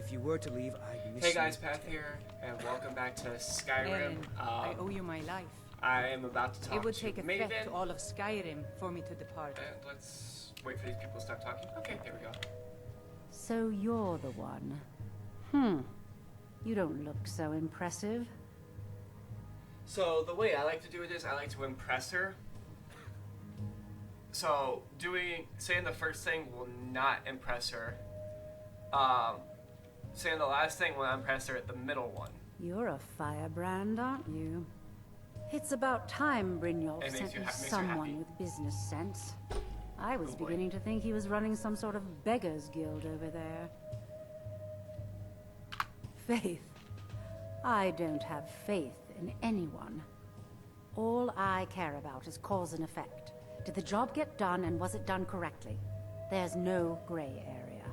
If you were to leave, I'd miss Hey you. guys, Path here, and welcome back to Skyrim. Eren, I owe you my life. I am about to talk It would to take a Maven. threat to all of Skyrim for me to depart. And let's wait for these people to start talking. Okay, there we go. So you're the one. You don't look so impressive. So the way I like to do it is I like to impress her. So saying the first thing will not impress her. Saying the last thing will not impress her. The middle one. You're a firebrand, aren't you? It's about time Brynjolf It makes sent you me makes you someone happy. with business sense. I was Oh boy. beginning to think he was running some sort of beggars guild over there. Faith. I don't have faith in anyone. All I care about is cause and effect. Did the job get done, and was it done correctly? There's no gray area.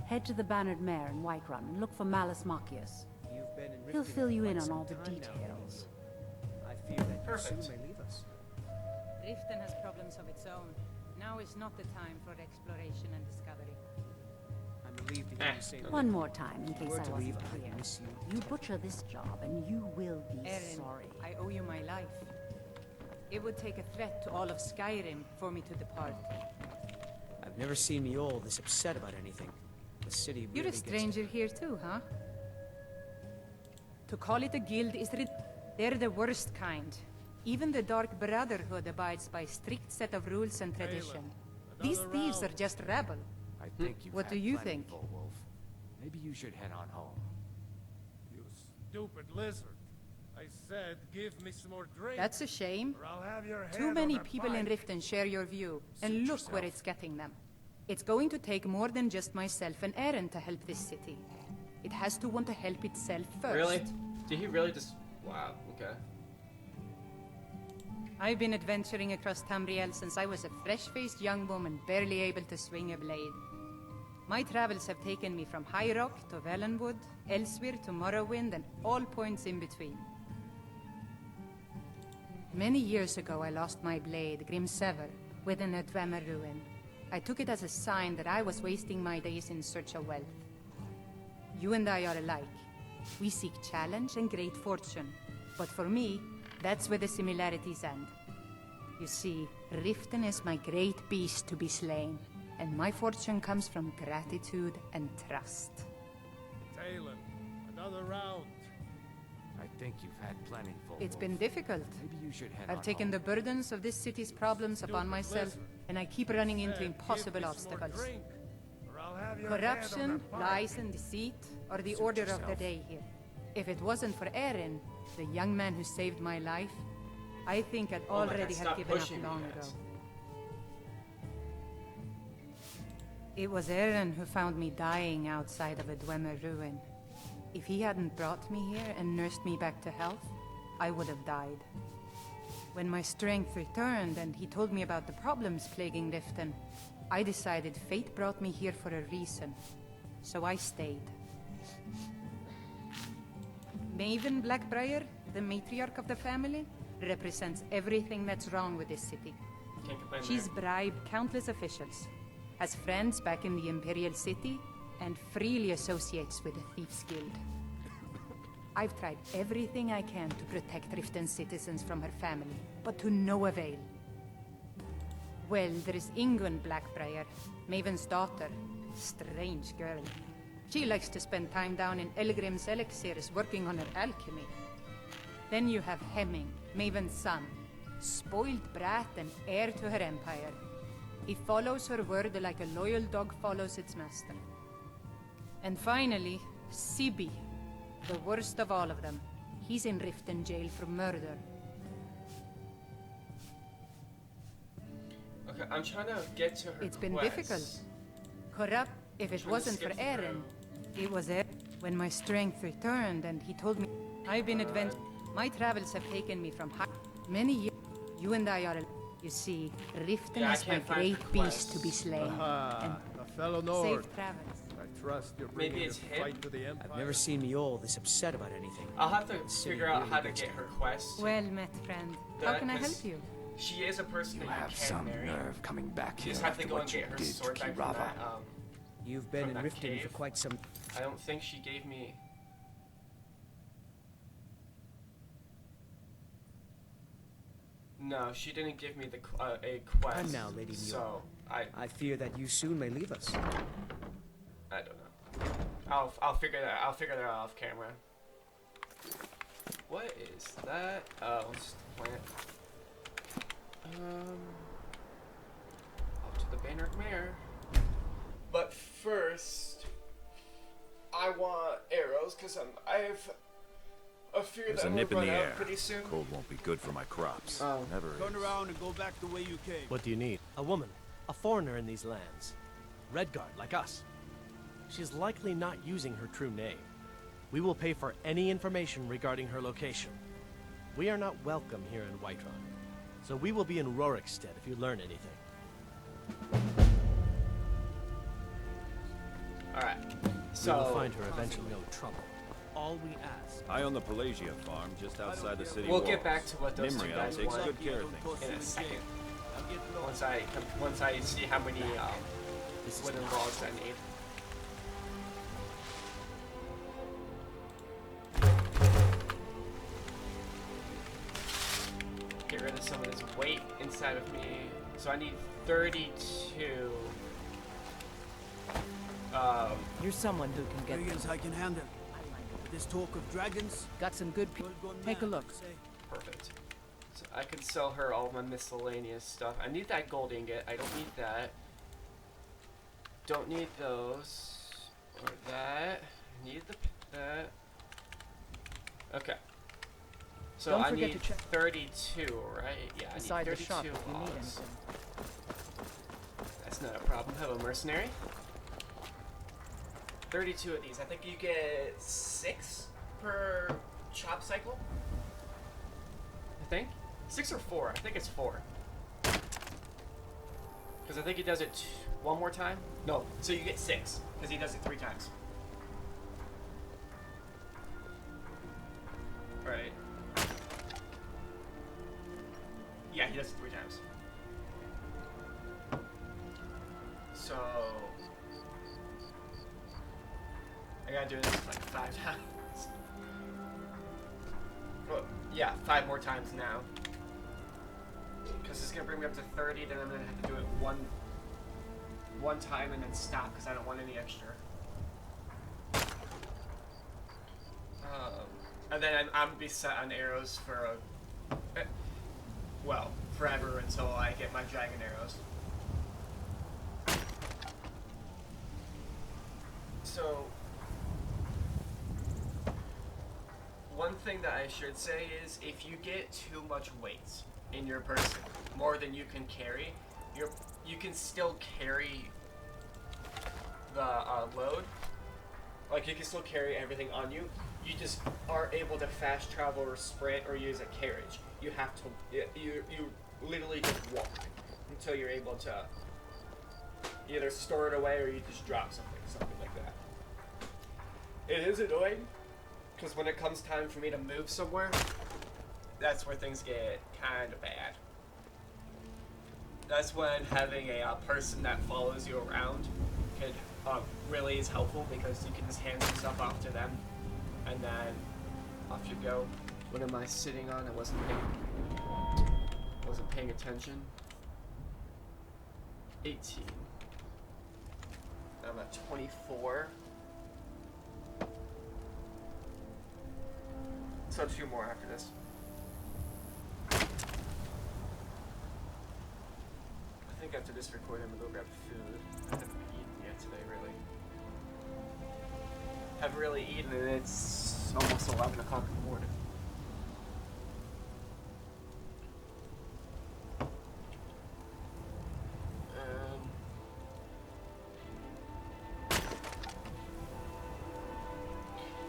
Head to the Bannered Mare in Whiterun and look for Malus Machius. You've been in He'll Riften fill you for in quite on some all the time now, details. I fear that Perfect. you soon may leave us. Riften has problems of its own. Now is not the time for exploration and discovery. I'm relieved to hear you say that. One more time, in If you case were I to wasn't leave, clear. I'd miss you. You butcher this job, and you will be Eren, sorry. I owe you my life. It would take a threat to all of Skyrim for me to depart. I've never seen me all this upset about anything. The city You're really a gets- stranger here too, huh? To call it a guild is they're the worst kind. Even the Dark Brotherhood abides by strict set of rules and tradition. These thieves are just rabble. I think you've What had do you plenty, think? Volwolf. Maybe you should head on home. You stupid lizard. I said give me some more drink. That's a shame. or I'll have your Too head many on a people in pike. Riften share your view, and Suit look where yourself. it's getting them. It's going to take more than just myself and Eren to help this city. It has to want to help itself first. Really? Did he really just? Wow. Okay. I've been adventuring across Tamriel since I was a fresh-faced young woman barely able to swing a blade. My travels have taken me from High Rock to Valenwood, Elsewhere to Morrowind, and all points in between. Many years ago I lost my blade, Grimsever, within a Dwemer ruin. I took it as a sign that I was wasting my days in search of wealth. You and I are alike. We seek challenge and great fortune. But for me, that's where the similarities end. You see, Riften is my great beast to be slain, and my fortune comes from gratitude and trust. Talon, another round. I think you've had plenty, Volwolf. It's been difficult. Maybe you should head I've on taken home. the burdens of this city's problems upon Stupid myself, lizard. and I keep running into Said, impossible give me some more obstacles. drink, or I'll have your head Corruption, on a pike. lies, and deceit are the Suit order of the yourself. day here. If it wasn't for Eren, the young man who saved my life, I think I'd Oh my God, already have stop given up pushing me, long guys. ago. It was Eren who found me dying outside of a Dwemer ruin. If he hadn't brought me here and nursed me back to health, I would have died. When my strength returned and he told me about the problems plaguing Riften, I decided fate brought me here for a reason. So I stayed. Maven Blackbriar, the matriarch of the family, represents everything that's wrong with this city. Can't complain She's there. bribed countless officials, has friends back in the Imperial City, and freely associates with the Thieves Guild. I've tried everything I can to protect Riften's citizens from her family, but to no avail. Well, there is Ingun Blackbriar, Maven's daughter. Strange girl. She likes to spend time down in Elgrim's elixirs working on her alchemy. Then you have Hemming, Maven's son, spoiled brat and heir to her empire. He follows her word like a loyal dog follows its master. And finally, Sibi, the worst of all of them. He's in Riften jail for murder. Okay, I'm trying to get to her. It's been quest. difficult. Corrupt, if it Trying to wasn't for skip Eren, through. it was Eren. When my strength returned and he told me, I've been adventuring. My travels have taken me from many years. You and I are, you see, Riften Yeah, I is my can't find great her beast to quest. be slain. Ah, a fellow Nord. Safe travels. I trust you're Maybe bringing it's the him? fight to the Empire. I've never seen me all this upset about anything. I'll have to The city figure out really how to gets get to her me. quest. Well met, friend. How can I help you? She is a person You that have you can some marry. nerve coming back You here just have to after go and what you get her did to sword back from Kirava. that, You've been from in that Riften for cave. quite some. I don't think she gave me... No, she didn't give me the a quest. And now, Lady so I fear that you soon may leave us. I don't know. I'll figure that that out off camera. What is that? Oh, it's just a plant. Up to the Baynard Mare. But first, I want arrows because I have a fear There's that a I'm nip in gonna the run out air. pretty soon. Cold won't be good for my crops. Oh. Never Turn is. around and go back the way you came. What do you need? A woman. A foreigner in these lands. Redguard, like us. She's likely not using her true name. We will pay for any information regarding her location. We are not welcome here in Whiterun, so we will be in Rorikstead if you learn anything. Alright. We So will find her eventually. No trouble. All we ask. I own the Pelagia farm just outside the city we'll walls. get back to what those two Nimriel guys takes want good care of things. in a second. Once I see how many This is wooden not logs I need. Get rid of some of this weight inside of me. So I need 32. You're someone who can get Areas I can handle. This talk of dragons. got some good people. World gone Take a mad, look. they say. Perfect. So I can sell her all my miscellaneous stuff. I need that gold ingot. I don't need that. Don't need those. Or that. Need that. Okay. So Don't I forget need to check 32, right? Yeah, I beside need the 32 shop if you need logs. anything. That's not a problem. Hello, mercenary. 32 of these. I think you get 6 per chop cycle. I think 6 or 4. I think it's 4. Because I think he does it one more time. No, so you get 6 because he does it 3 times. Right. Yeah, he does it 3 times. So I gotta do this like 5 times. Well, yeah, 5 more times now. Because it's gonna bring me up to 30, then I'm gonna have to do it one time and then stop because I don't want any extra. And then I'm gonna be set on arrows for well, forever until I get my dragon arrows. So one thing that I should say is if you get too much weight in your person, more than you can carry, you can still carry the load. Like you can still carry everything on you. You just aren't able to fast travel or sprint or use a carriage. You have to, you literally just walk until you're able to either store it away or you just drop something like that. It is annoying, because when it comes time for me to move somewhere, that's where things get kind of bad. That's when having a person that follows you around really is helpful, because you can just hand some stuff off to them, and then off you go. What am I sitting on? I wasn't paying attention. 18. I'm at 24. So 2 more after this. I think after this recording, I'm gonna go grab food. I haven't eaten yet today, really. Haven't really eaten, and it's almost 11 o'clock in the morning.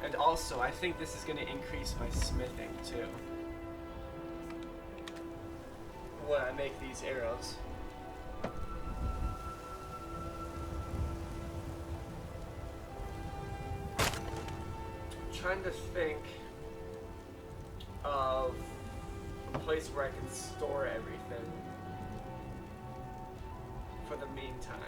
And also, I think this is going to increase my smithing too. When I make these arrows. Trying to think of a place where I can store everything for the meantime.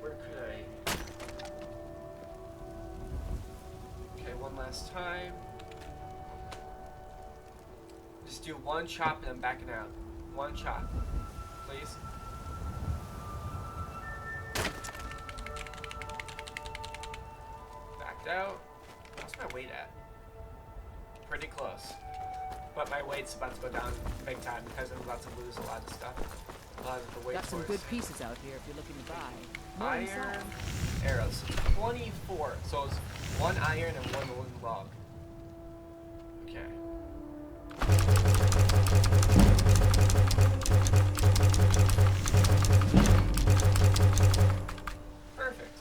Where could I? Okay, one last time. Just do one chop and I'm backing out. One chop, please. Backed out. What's my weight at? Pretty close. But my weight's about to go down big time because I'm about to lose a lot of stuff. A lot of the weight Got some force. good pieces out here if you're looking to buy. More Iron inside. arrows. 24. So it's 1 iron and 1 wooden log. Okay. Perfect.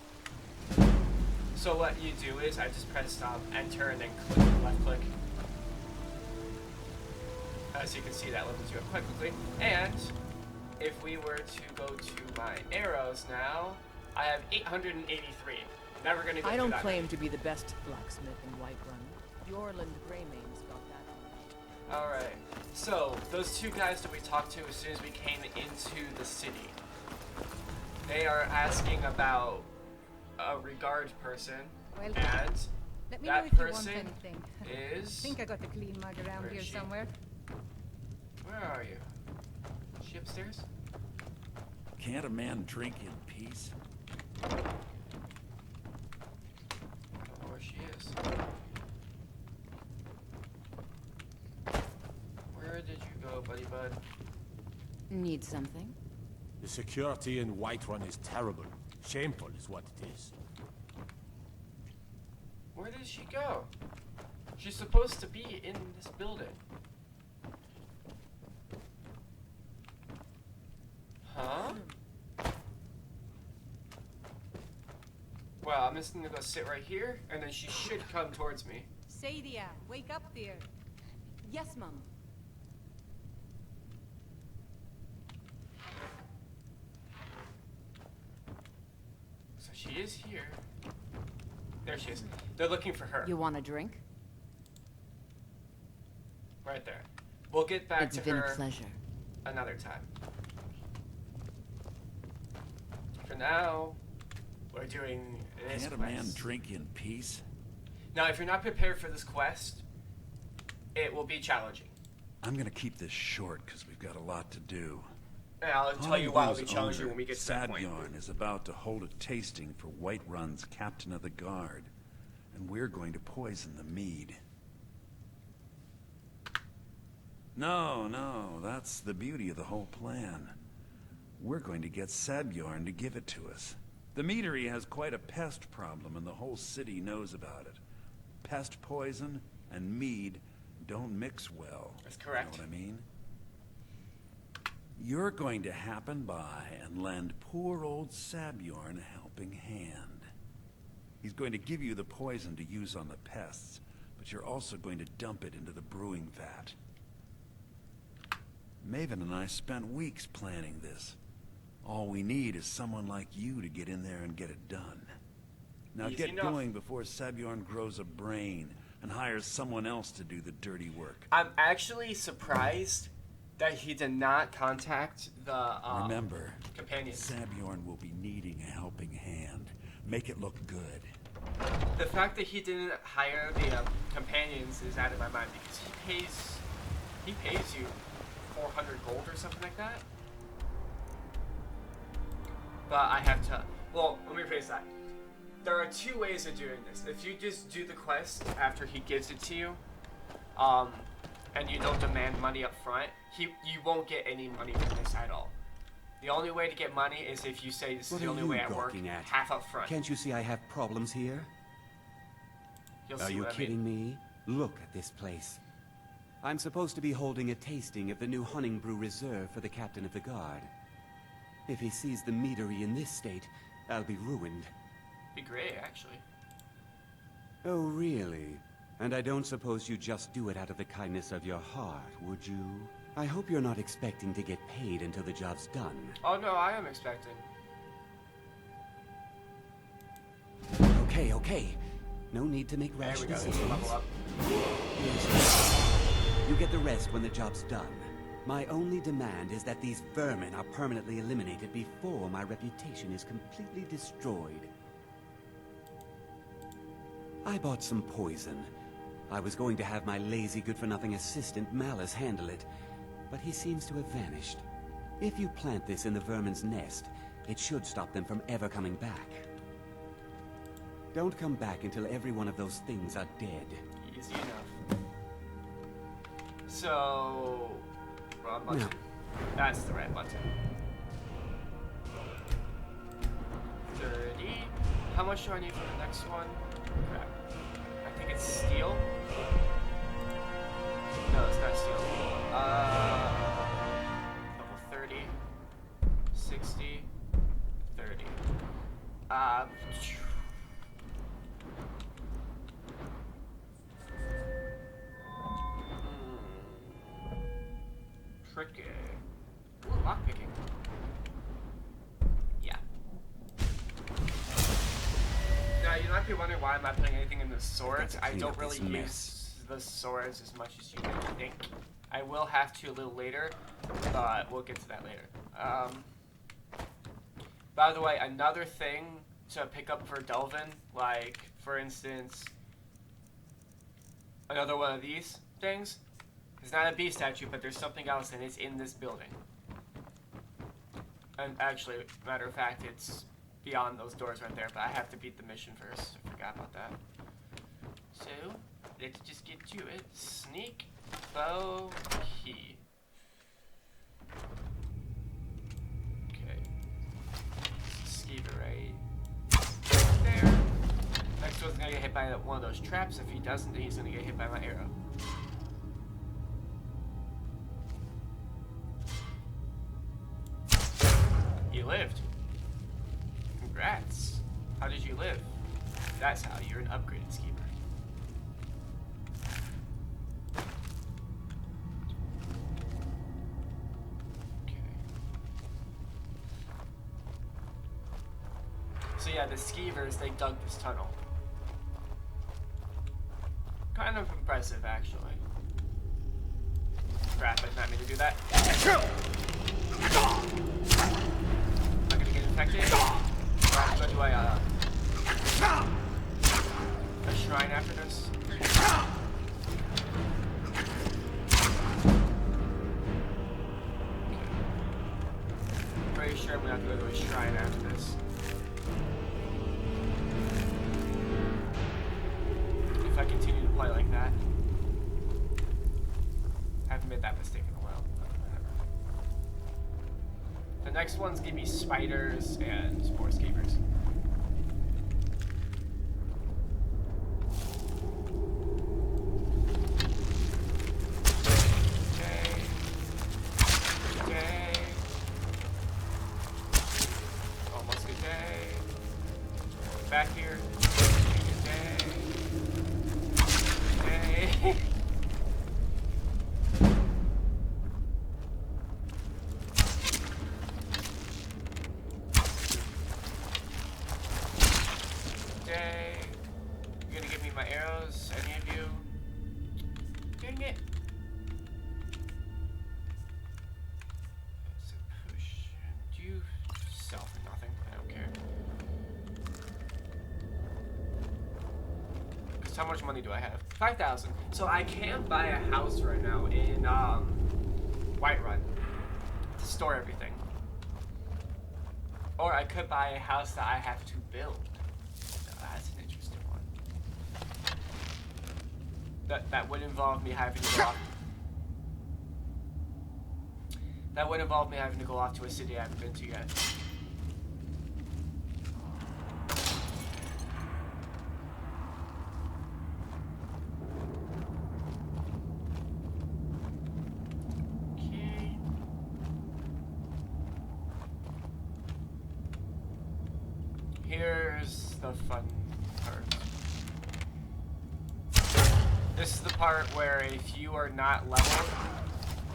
So what you do is I just press enter and then click left click. As you can see, that levels you up quite quickly. And if we were to go to my arrows now, I have 883. Never gonna go I through don't that claim to be the best blacksmith in Whiterun. Bjorland Greymane's got that. Alright, so those two guys that we talked to as soon as we came into the city, they are asking about a regard person, Well, and let me know that if you want person anything. I is... think I got a clean mug around Where here is she? somewhere. Where are you? Is she upstairs? Can't a man drink in peace? I don't know where she is. Where did you go, buddy bud? Need something? The security in Whiterun is terrible. Shameful is what it is. Where did she go? She's supposed to be in this building. Huh? Well, I'm just gonna go sit right here, and then she should come towards me. Sadia, wake up there. Yes, Mum. So she is here. There she is. They're looking for her. You want a drink? Right there. We'll get back It's to been her a pleasure. another time. For now, we're doing this Can't a quest. man drink in peace? Now, if you're not prepared for this quest, it will be challenging. I'm gonna keep this short because we've got a lot to do. And I'll tell you why it'll be Honeydew challenging owner, when we get to that point. Sadbjorn is about to hold a tasting for Whiterun's captain of the guard, and we're going to poison the mead. No, that's the beauty of the whole plan. We're going to get Sadbjorn to give it to us. The meadery has quite a pest problem, and the whole city knows about it. Pest poison and mead don't mix well. That's correct. You know what I mean? You're going to happen by and lend poor old Sadbjorn a helping hand. He's going to give you the poison to use on the pests, but you're also going to dump it into the brewing vat. Maven and I spent weeks planning this. All we need is someone like you to get in there and get it done. Now Easy get enough. going before Sadbjorn grows a brain and hires someone else to do the dirty work. I'm actually surprised that he did not contact the Remember, companions. Sadbjorn will be needing a helping hand. Make it look good. The fact that he didn't hire the companions is out of my mind because he pays you 400 gold or something like that. But I have to. Well, let me rephrase that. There are two ways of doing this. If you just do the quest after he gives it to you, and you don't demand money up front, you won't get any money from this at all. The only way to get money is if you say this is the only way I work, half up front. Can't you see I have problems here? You'll Are see you what I mean. kidding me? Look at this place. I'm supposed to be holding a tasting of the new Hunning Brew Reserve for the captain of the guard. If he sees the meadery in this state, I'll be ruined. Be great, actually. Oh, really? And I don't suppose you just do it out of the kindness of your heart, would you? I hope you're not expecting to get paid until the job's done. Oh no, I am expecting. Okay. No need to make rash There we go. decisions. Level up. You get the rest when the job's done. My only demand is that these vermin are permanently eliminated before my reputation is completely destroyed. I bought some poison. I was going to have my lazy, good-for-nothing assistant Malice handle it, but he seems to have vanished. If you plant this in the vermin's nest, it should stop them from ever coming back. Don't come back until every one of those things are dead. Easy enough. So... wrong button. No. That's the right button. 30. How much do I need for the next one? Crap. I think it's steel. No, it's not steel. Level 30. 60. 30. Tricky. Ooh, lockpicking. Yeah. Now, you might be wondering why I'm not putting anything in the swords. I don't really use the swords as much as you might think. I will have to a little later, but we'll get to that later. By the way, another thing to pick up for Delvin, like, for instance, another one of these things. It's not a beast statue, but there's something else, and it's in this building. And actually, matter of fact, it's beyond those doors right there, but I have to beat the mission first. I forgot about that. So, let's just get to it. Sneak, bow, key. Okay. Skeever right there. Next one's gonna get hit by one of those traps. If he doesn't, then he's gonna get hit by my arrow. You lived. Congrats. How did you live? That's how you're an upgraded skeever. Okay. So yeah, the skeevers, they dug this tunnel. Kind of impressive, actually. Crap, I did not mean to do that. Am I gonna get infected? Or do I, a shrine after this? Pretty sure I'm gonna have to go to a shrine after this. If I continue to play like that. I haven't made that mistake in a while. The next ones give me spiders and spore skeevers. Okay. Almost good day. Back here. Good day. Good day. How much money do I have? 5,000. So I can buy a house right now in Whiterun to store everything. Or I could buy a house that I have to build. Now, that's an interesting one. That would involve me having to go off. That would involve me having to go off to a city I haven't been to yet. Here's the fun part. This is the part where if you are not leveled,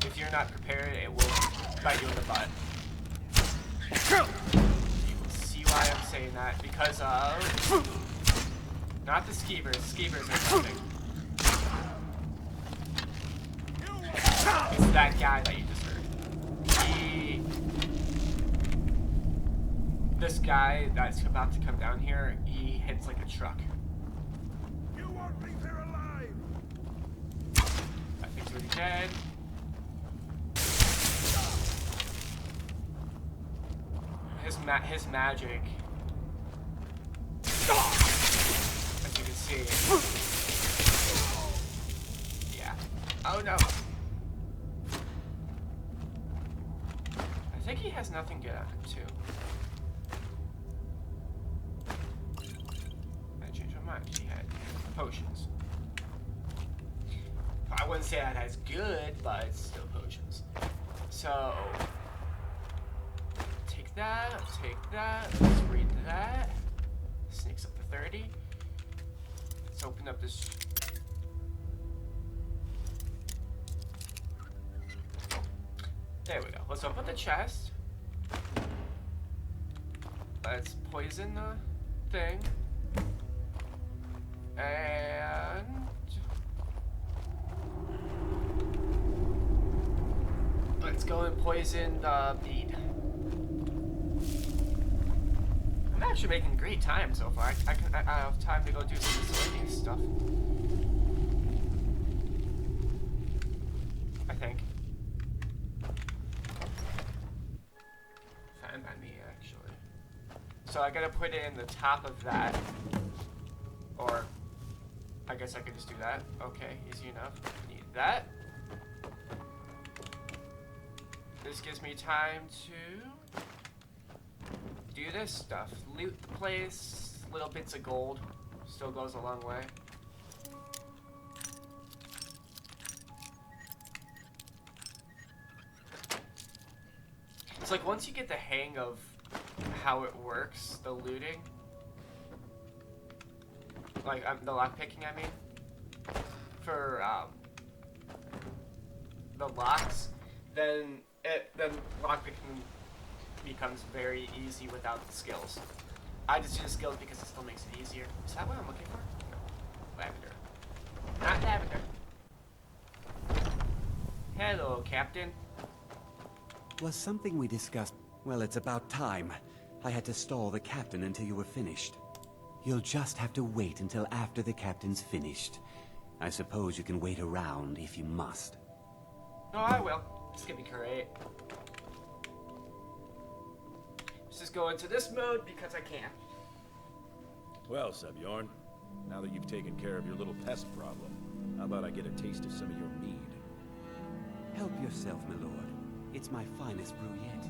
if you're not prepared, it will bite you in the butt. You will see why I'm saying that, because of Not the skeevers. Skeevers are coming. It's that guy that you just heard. This guy that's about to come down here, he hits like a truck. You won't leave here alive! I think he's already dead. His magic. As you can see. Yeah. Oh no. I think he has nothing good on him too. I changed my mind. He had potions. I wouldn't say that as good, but it's still potions. So take that, take that, let's read that. Sneaks up to 30. Let's open up this. There we go. Let's open the chest. Let's poison the thing. And let's go and poison the bead. I'm actually making great time so far. I have time to go do some miscellaneous stuff. I think. Fine by me, actually. So I gotta put it in the top of that. Or, I guess I could just do that. Okay, easy enough. Need that. This gives me time to do this stuff. Loot the place. Little bits of gold. Still goes a long way. It's like once you get the hang of how it works, the looting, like the lockpicking, I mean, for the locks, then lockpicking becomes very easy without the skills. I just do the skills because it still makes it easier. Is that what I'm looking for? No. Lavender. Not lavender. Hello, Captain. Was something we discussed? Well, it's about time. I had to stall the captain until you were finished. You'll just have to wait until after the captain's finished. I suppose you can wait around if you must. Oh, I will. It's gonna be great. Let's just go into this mode because I can. Well, Sebjorn, now that you've taken care of your little pest problem, how about I get a taste of some of your mead? Help yourself, my lord. It's my finest brew yet.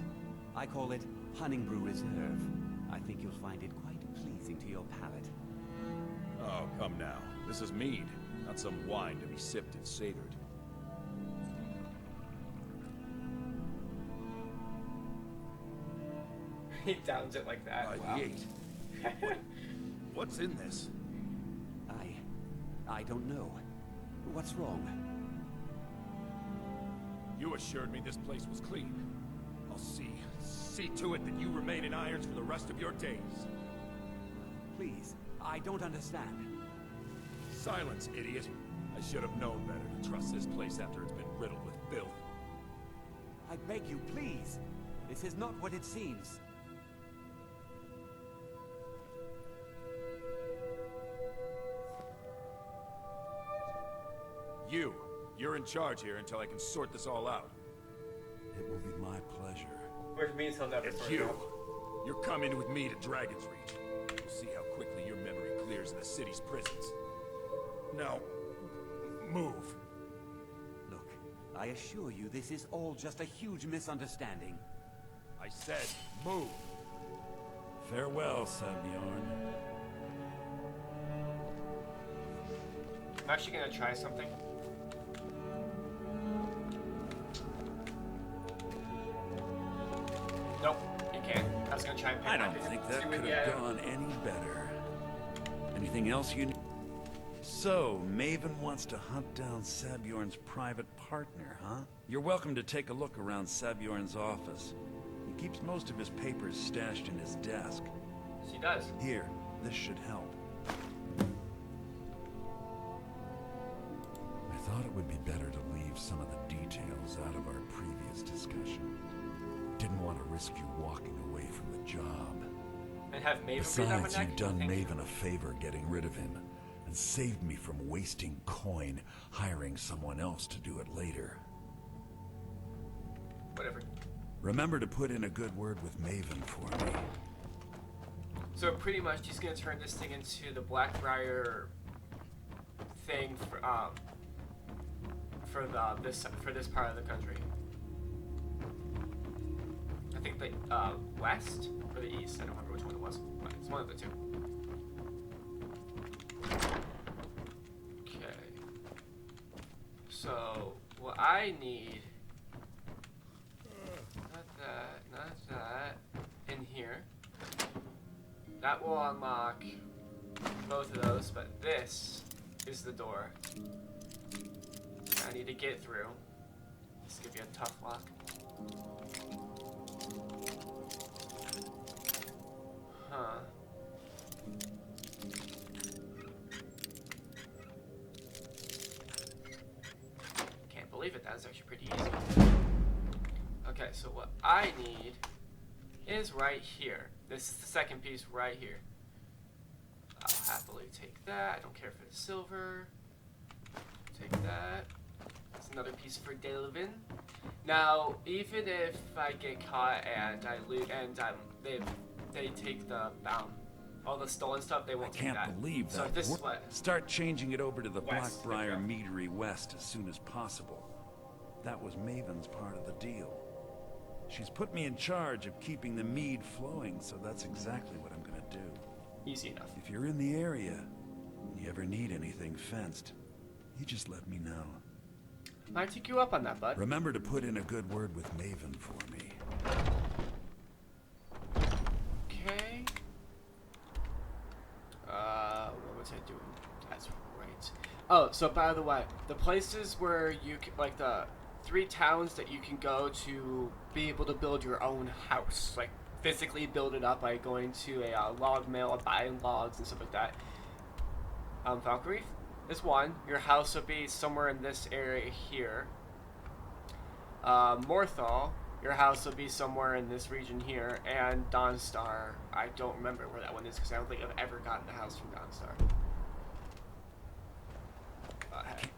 I call it Hunning Brew Reserve. I think you'll find it quite pleasing to your palate. Oh, come now. This is mead, not some wine to be sipped and savored. He downs it like that. Wow. What's in this? I don't know. What's wrong? You assured me this place was clean. I'll see to it that you remain in irons for the rest of your days. Please, I don't understand. Silence, idiot. I should have known better to trust this place after it's been riddled with filth. I beg you, please. This is not what it seems. You're in charge here until I can sort this all out. It will be my pleasure. Which means he'll never It's sort it you. out. You're coming with me to Dragon's Reach. We'll see how quickly your memory clears in the city's prisons. Now, move. Look, I assure you this is all just a huge misunderstanding. I said, move. Farewell, Sebjorn. I'm actually gonna try something. Nope, you can't. I was gonna try and pick I don't my think see that what could we have get. gone any better. Anything else you... So, Maven wants to hunt down Sebjorn's private partner, huh? You're welcome to take a look around Sebjorn's office. He keeps most of his papers stashed in his desk. She does. Here, this should help. would be better to leave some of the details out of our previous discussion. Didn't want to risk you walking away from the job. And have Maven breathe down my Besides, neck? you've done Thank you. Maven a favor getting rid of him, and saved me from wasting coin hiring someone else to do it later. Whatever. Remember to put in a good word with Maven for me. So pretty much he's gonna turn this thing into the Blackbriar thing for this part of the country. I think the west or the east. I don't remember which one it was, but it's one of the two. Okay. So what I need, not that, in here. That will unlock both of those, but this is the door I need to get through. This could be a tough lock. Huh. Can't believe it. That was actually pretty easy. Okay, so what I need is right here. This is the second piece right here. I'll happily take that. I don't care for the silver. Take that. That's another piece for Delvin. Now, even if I get caught and I loot and they take the all the stolen stuff, they won't take that. I can't believe that. So this is what. Start changing it over to the West, Blackbriar okay. Meadery West as soon as possible. That was Maven's part of the deal. She's put me in charge of keeping the mead flowing, so that's exactly what I'm gonna do. Easy enough. If you're in the area, and you ever need anything fenced, you just let me know. I take you up on that, bud. Remember to put in a good word with Maven for me. Okay. What was I doing? That's right. Oh, so by the way, the places where you can, like the 3 towns that you can go to be able to build your own house, like physically build it up by going to a log mill or buying logs and stuff like that. Valkyrie is one. Your house will be somewhere in this area here. Morthal, your house will be somewhere in this region here. And Dawnstar, I don't remember where that one is because I don't think I've ever gotten a house from Dawnstar. Hey.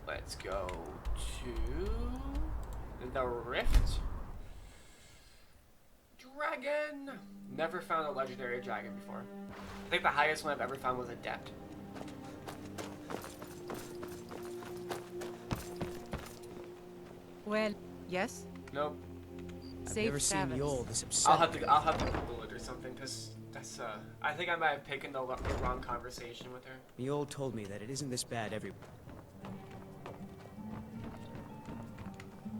Let's go to the Rift. Dragon! Never found a legendary dragon before. I think the highest one I've ever found was Adept. Well, yes? Nope. I've Safe never seen travels. Yol this upset. I'll have to Google it or something, because that's I think I might have taken the wrong conversation with her. Yol told me that it isn't this bad everywhere.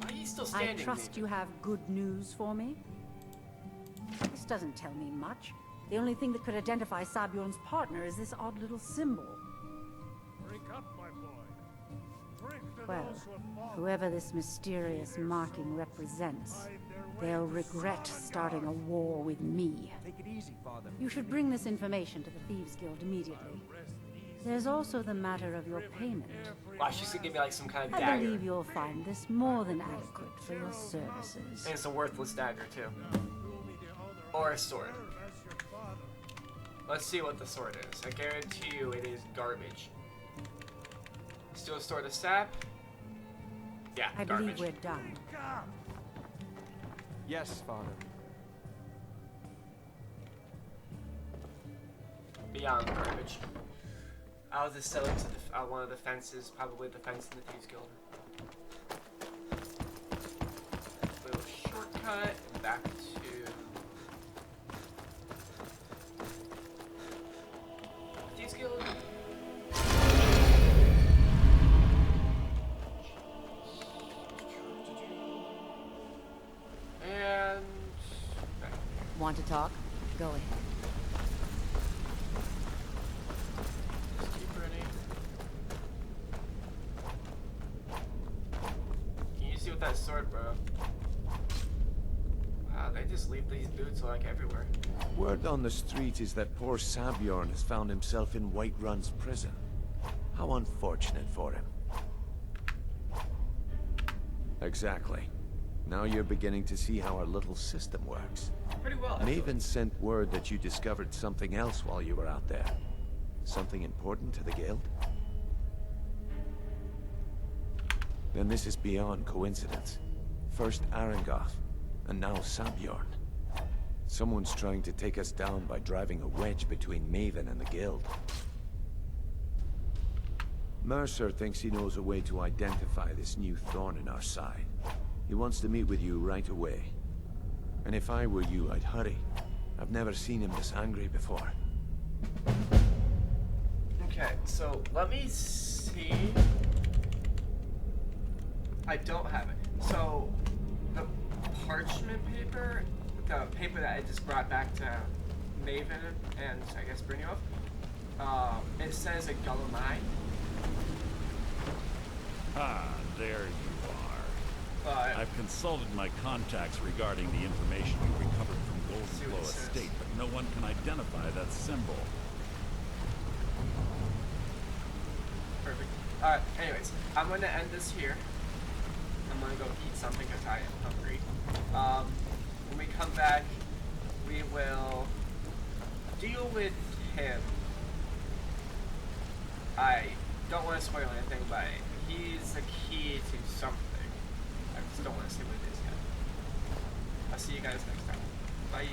Why are you still I standing? trust you have good news for me. This doesn't tell me much. The only thing that could identify Sabjorn's partner is this odd little symbol. Drink up, my boy. Drink to Well, those who have fallen. whoever this mysterious marking represents, they'll regret starting a war with me. Take it easy, Father. You should bring this information to the Thieves Guild immediately. There's also the matter of your payment. Wow, she's gonna give me like some kind of I dagger. believe you'll find this more than adequate for your services. And it's a worthless dagger too. Or a sword. Let's see what the sword is. I guarantee you it is garbage. Still a sword of sap? Yeah, I garbage. believe we're done. Yes, Father. Beyond garbage. I'll just sell it to one of the fences, probably the fence in the Thieves Guild. Little shortcut and back to Thieves Guild. And Want to talk? Go ahead. just keep ready. You see with that sword, bro. Wow, they just leave these boots like everywhere. Word on the street is that poor Sabjorn has found himself in Whiterun's prison. How unfortunate for him. Exactly. Now you're beginning to see how our little system works. Pretty well, actually. Maven sent word that you discovered something else while you were out there. Something important to the guild? Then this is beyond coincidence. First Arangoth, and now Sabjorn. Someone's trying to take us down by driving a wedge between Maven and the guild. Mercer thinks he knows a way to identify this new thorn in our side. He wants to meet with you right away. And if I were you, I'd hurry. I've never seen him this angry before. Okay, so let me see. I don't have it. So the parchment paper, the paper that I just brought back to Maven and I guess Brynjolf, it says a Gullumai. Ah, there you are. But I've consulted my contacts regarding the information you recovered from Goldenflow Estate, but no one can identify that symbol. Perfect. Alright, anyways, I'm gonna end this here. I'm gonna go eat something because I am hungry. When we come back, we will deal with him. I don't want to spoil anything, but he's the key to something. I just don't want to say what it is yet. I'll see you guys next time. Bye.